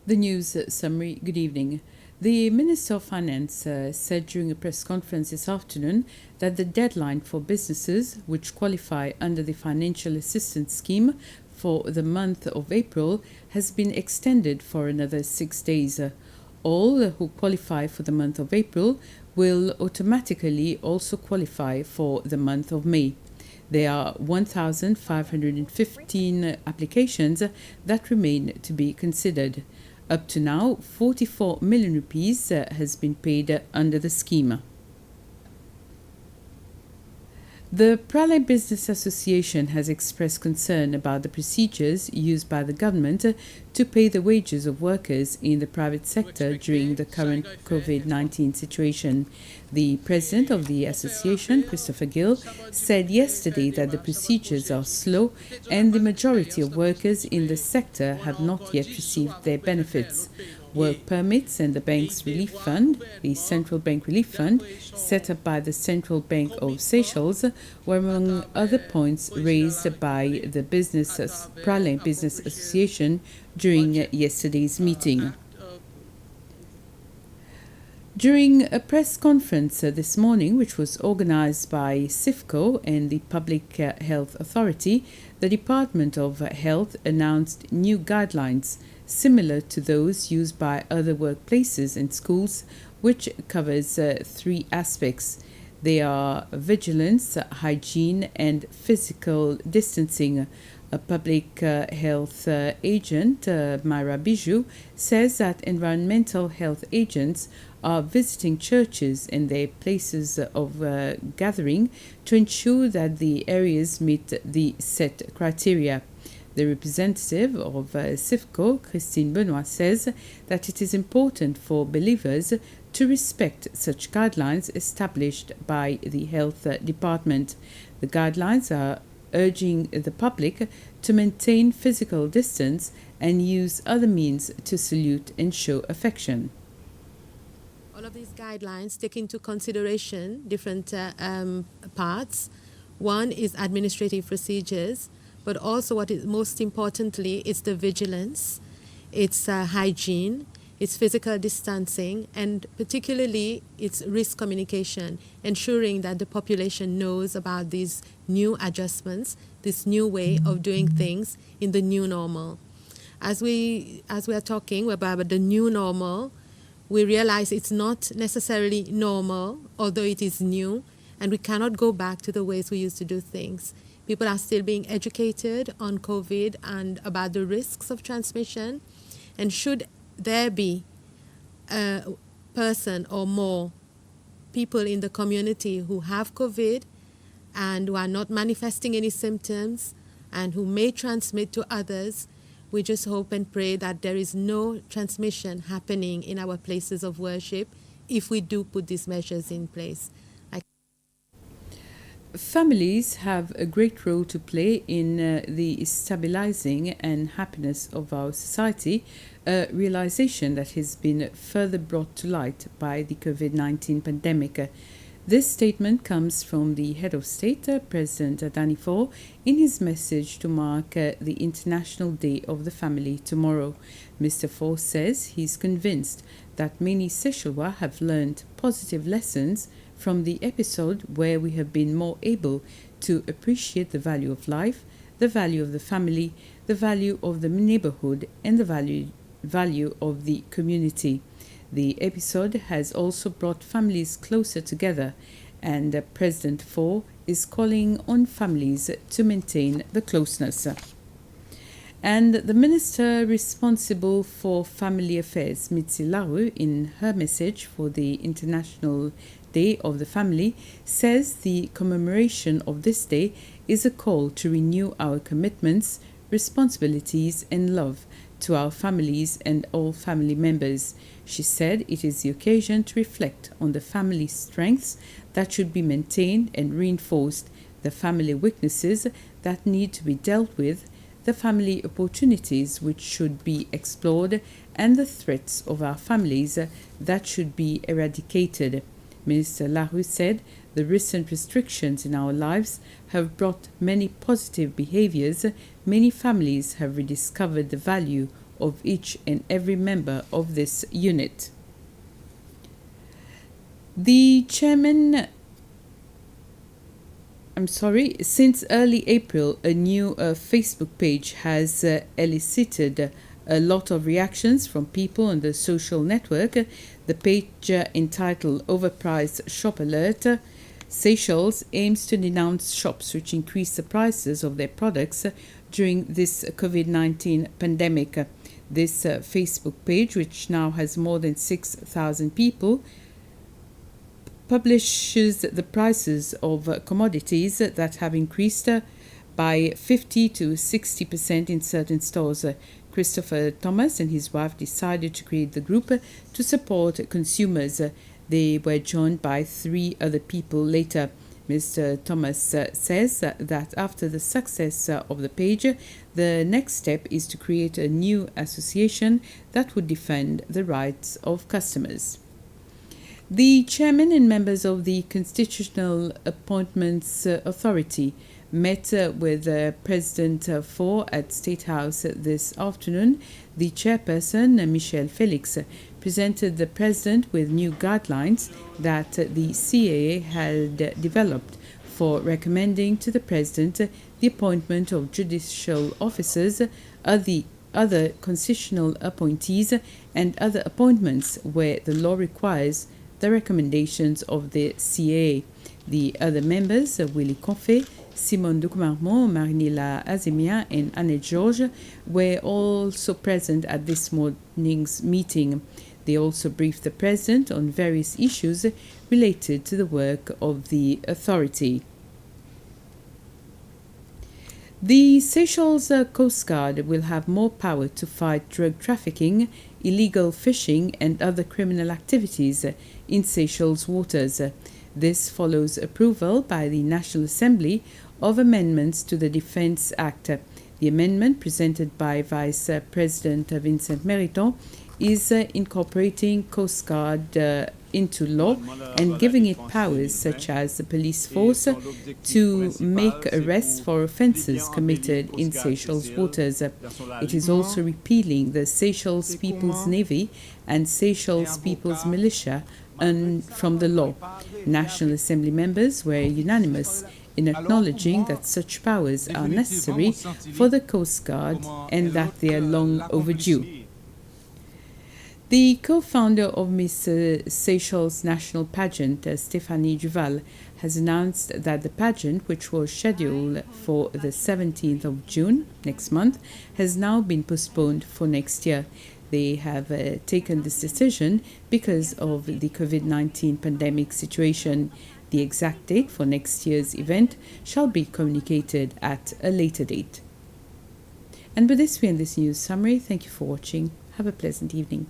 The news summary. Good evening. The Minister of Finance said during a press conference this afternoon that the deadline for businesses which qualify under the financial assistance scheme for the month of April has been extended for another 6 days. All who qualify for the month of April will automatically also qualify for the month of May. There are 1,515 applications that remain to be considered. Up to now, 44 million rupees has been paid under the scheme. The Pralay Business Association has expressed concern about the procedures used by the government to pay the wages of workers in the private sector during the current COVID-19 situation. The president of the association, Christopher Gill, said yesterday that the procedures are slow and the majority of workers in the sector have not yet received their benefits. Work permits and the bank's relief fund, the Central Bank Relief Fund, set up by the Central Bank of Seychelles, were among other points raised by the Pralay Business Association during yesterday's meeting. During a press conference this morning, which was organized by CIFCO and the Public Health Authority, the Department of Health announced new guidelines similar to those used by other workplaces and schools, which covers three aspects. They are vigilance, hygiene, and physical distancing. A public health agent, Myra Bijou, says that environmental health agents are visiting churches and their places of gathering to ensure that the areas meet the set criteria. The representative of CIFCO, Christine Benoit, says that it is important for believers to respect such guidelines established by the health department. The guidelines are urging the public to maintain physical distance and use other means to salute and show affection. All of these guidelines take into consideration different parts. One is administrative procedures, but also what is most importantly is the vigilance, it's hygiene, it's physical distancing, and particularly it's risk communication, ensuring that the population knows about these new adjustments, this new way of doing things in the new normal. As we are talking about the new normal, we realize it's not necessarily normal, although it is new, and we cannot go back to the ways we used to do things. People are still being educated on COVID and about the risks of transmission. And should there be a person or more people in the community who have COVID and who are not manifesting any symptoms and who may transmit to others, we just hope and pray that there is no transmission happening in our places of worship if we do put these measures in place. Families have a great role to play in the stabilizing and happiness of our society, a realization that has been further brought to light by the COVID-19 pandemic. This statement comes from the head of state, President Danny Faure, in his message to mark the International Day of the Family tomorrow. Mr. Faure says he's convinced that many Seychellois have learned positive lessons from the episode where we have been more able to appreciate the value of life, the value of the family, the value of the neighborhood, and the value of the community. The episode has also brought families closer together, and President Faure is calling on families to maintain the closeness. And the minister responsible for family affairs, Mitzi Larue, in her message for the International Day of the Family, says the commemoration of this day is a call to renew our commitments, responsibilities, and love to our families and all family members. She said it is the occasion to reflect on the family strengths that should be maintained and reinforced, the family weaknesses that need to be dealt with, the family opportunities which should be explored, and the threats of our families that should be eradicated. Minister Larue said the recent restrictions in our lives have brought many positive behaviors. Many families have rediscovered the value of each and every member of this unit. Since early April, a new Facebook page has elicited a lot of reactions from people on the social network. The page entitled Overpriced Shop Alert Seychelles aims to denounce shops which increase the prices of their products during this COVID-19 pandemic. This Facebook page, which now has more than 6,000 people, publishes the prices of commodities that have increased by 50 to 60% in certain stores. Christopher Thomas and his wife decided to create the group to support consumers. They were joined by 3 other people later. Mr. Thomas says that after the success of the page, the next step is to create a new association that would defend the rights of customers. The chairman and members of the Constitutional Appointments Authority met with President Faure at State House this afternoon. The chairperson, Michelle Felix, presented the president with new guidelines that the CAA had developed for recommending to the president the appointment of judicial officers, other constitutional appointees, and other appointments where the law requires the recommendations of the CAA. The other members, Willy Confé, Simone Doucmarmont, Marinila Azemia, and Annette Georges, were also present at this morning's meeting. They also briefed the president on various issues related to the work of the authority. The Seychelles Coast Guard will have more power to fight drug trafficking, illegal fishing, and other criminal activities in Seychelles waters. This follows approval by the National Assembly of amendments to the Defence Act. The amendment, presented by Vice President Vincent Meriton, is incorporating Coast Guard into law and giving it powers such as the police force to make arrests for offences committed in Seychelles waters. It is also repealing the Seychelles People's Navy and Seychelles People's Militia from the law. National Assembly members were unanimous in acknowledging that such powers are necessary for the Coast Guard and that they are long overdue. The co-founder of Miss Seychelles National Pageant, Stéphanie Duval, has announced that the pageant, which was scheduled for the 17th of June next month, has now been postponed for next year. They have taken this decision because of the COVID-19 pandemic situation. The exact date for next year's event shall be communicated at a later date. And with this, we end this news summary. Thank you for watching. Have a pleasant evening.